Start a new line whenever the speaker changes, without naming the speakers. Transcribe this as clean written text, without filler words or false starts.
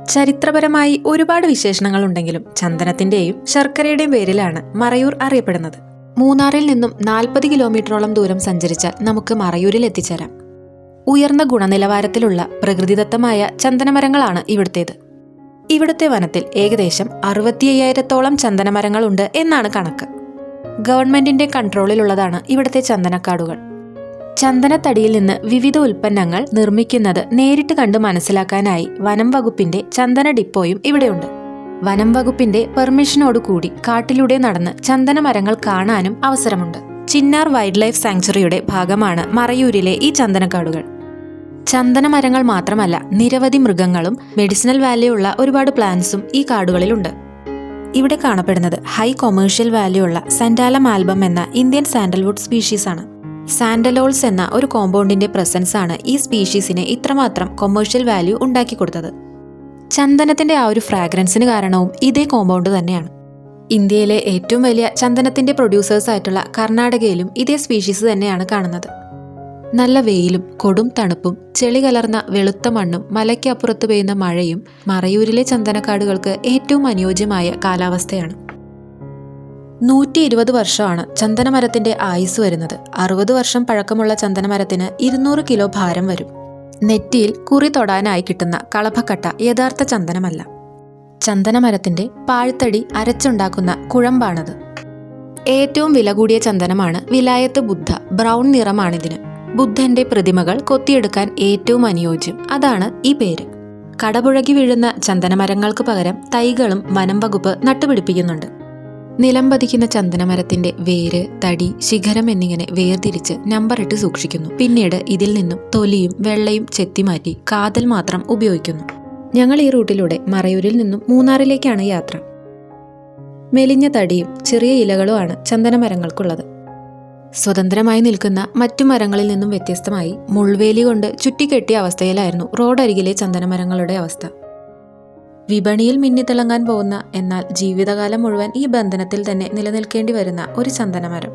ചരിത്രപരമായി ഒരുപാട് വിശേഷണങ്ങളുണ്ടെങ്കിലും ചന്ദനത്തിന്റെയും ശർക്കരയുടെയും പേരിലാണ് മറയൂർ അറിയപ്പെടുന്നത്. മൂന്നാറിൽ നിന്നും 40 കിലോമീറ്ററോളം ദൂരം സഞ്ചരിച്ചാൽ നമുക്ക് മറയൂരിൽ എത്തിച്ചേരാം. ഉയർന്ന ഗുണനിലവാരത്തിലുള്ള പ്രകൃതിദത്തമായ ചന്ദനമരങ്ങളാണ് ഇവിടുത്തേത്. ഇവിടുത്തെ വനത്തിൽ ഏകദേശം 65,000-ഓളം ചന്ദനമരങ്ങളുണ്ട് എന്നാണ് കണക്ക്. ഗവൺമെന്റിന്റെ കൺട്രോളിലുള്ളതാണ് ഇവിടുത്തെ ചന്ദനക്കാടുകൾ. ചന്ദനത്തടിയിൽ നിന്ന് വിവിധ ഉൽപ്പന്നങ്ങൾ നിർമ്മിക്കുന്നത് നേരിട്ട് കണ്ട് മനസ്സിലാക്കാനായി വനം വകുപ്പിന്റെ ചന്ദന ഡിപ്പോയും ഇവിടെയുണ്ട്. വനം വകുപ്പിന്റെ പെർമിഷനോടുകൂടി കാട്ടിലൂടെ നടന്ന് ചന്ദനമരങ്ങൾ കാണാനും അവസരമുണ്ട്. ചിന്നാർ വൈൽഡ് ലൈഫ് സാങ്ച്വറിയുടെ ഭാഗമാണ് മറയൂരിലെ ഈ ചന്ദനക്കാടുകൾ. ചന്ദനമരങ്ങൾ മാത്രമല്ല, നിരവധി മൃഗങ്ങളും മെഡിസിനൽ വാല്യൂ ഉള്ള ഒരുപാട് പ്ലാന്റ്സും ഈ കാടുകളിലുണ്ട്. ഇവിടെ കാണപ്പെടുന്നത് ഹൈ കൊമേഴ്ഷ്യൽ വാല്യൂ ഉള്ള സാൻഡാലം ആൽബം എന്ന ഇന്ത്യൻ സാൻഡൽവുഡ് സ്പീഷീസ് ആണ്. സാൻഡലോൾസ് എന്ന ഒരു കോമ്പൗണ്ടിന്റെ പ്രസൻസ് ആണ് ഈ സ്പീഷീസിനെ ഇത്രമാത്രം കൊമേഴ്ഷ്യൽ വാല്യൂ ഉണ്ടാക്കി കൊടുത്തത്. ചന്ദനത്തിന്റെ ആ ഒരു ഫ്രാഗ്രൻസിന് കാരണവും ഇതേ കോമ്പൗണ്ട് തന്നെയാണ്. ഇന്ത്യയിലെ ഏറ്റവും വലിയ ചന്ദനത്തിന്റെ പ്രൊഡ്യൂസേഴ്സ് ആയിട്ടുള്ള കർണാടകയിലും ഇതേ സ്പീഷീസ് തന്നെയാണ് കാണുന്നത്. നല്ല വെയിലും കൊടും തണുപ്പും ചെളി കലർന്ന വെളുത്ത മണ്ണും മലയ്ക്കപ്പുറത്ത് പെയ്യുന്ന മഴയും മറയൂരിലെ ചന്ദനക്കാടുകൾക്ക് ഏറ്റവും അനുയോജ്യമായ കാലാവസ്ഥയാണ്. 120 വർഷമാണ് ചന്ദനമരത്തിന്റെ ആയുസ് വരുന്നത്. 60 വർഷം പഴക്കമുള്ള ചന്ദനമരത്തിന് 200 കിലോ ഭാരം വരും. നെറ്റിയിൽ കുറി തൊടാനായി കിട്ടുന്ന കളഭക്കട്ട യഥാർത്ഥ ചന്ദനമല്ല. ചന്ദനമരത്തിന്റെ പാഴ്ത്തടി അരച്ചുണ്ടാക്കുന്ന കുഴമ്പാണത്. ഏറ്റവും വില കൂടിയ ചന്ദനമാണ് വിലായത്ത് ബുദ്ധ. ബ്രൗൺ നിറമാണിതിന്. ബുദ്ധന്റെ പ്രതിമകൾ കൊത്തിയെടുക്കാൻ ഏറ്റവും അനുയോജ്യം. അതാണ് ഈ പേര്. കടപുഴകി വീഴുന്ന ചന്ദനമരങ്ങൾക്ക് പകരം തൈകളും വനം വകുപ്പ് നട്ടുപിടിപ്പിക്കുന്നുണ്ട്. നിലം പതിക്കുന്ന ചന്ദനമരത്തിന്റെ വേര്, തടി, ശിഖരം എന്നിങ്ങനെ വേർതിരിച്ച് നമ്പറിട്ട് സൂക്ഷിക്കുന്നു. പിന്നീട് ഇതിൽ നിന്നും തൊലിയും വെള്ളയും ചെത്തിമാറ്റി കാതൽ മാത്രം ഉപയോഗിക്കുന്നു. ഞങ്ങൾ ഈ റൂട്ടിലൂടെ മറയൂരിൽ നിന്നും മൂന്നാറിലേക്കാണ് യാത്ര. മെലിഞ്ഞ തടിയും ചെറിയ ഇലകളുമാണ് ചന്ദനമരങ്ങൾക്കുള്ളത്. സ്വതന്ത്രമായി നിൽക്കുന്ന മറ്റു മരങ്ങളിൽ നിന്നും വ്യത്യസ്തമായി മുൾവേലി കൊണ്ട് ചുറ്റിക്കെട്ടിയ അവസ്ഥയിലായിരുന്നു റോഡരികിലെ ചന്ദനമരങ്ങളുടെ അവസ്ഥ. വിപണിയിൽ മിന്നിത്തിളങ്ങാൻ പോകുന്ന, എന്നാൽ ജീവിതകാലം മുഴുവൻ ഈ ബന്ധനത്തിൽ തന്നെ നിലനിൽക്കേണ്ടി വരുന്ന ഒരു ചന്ദനമരം.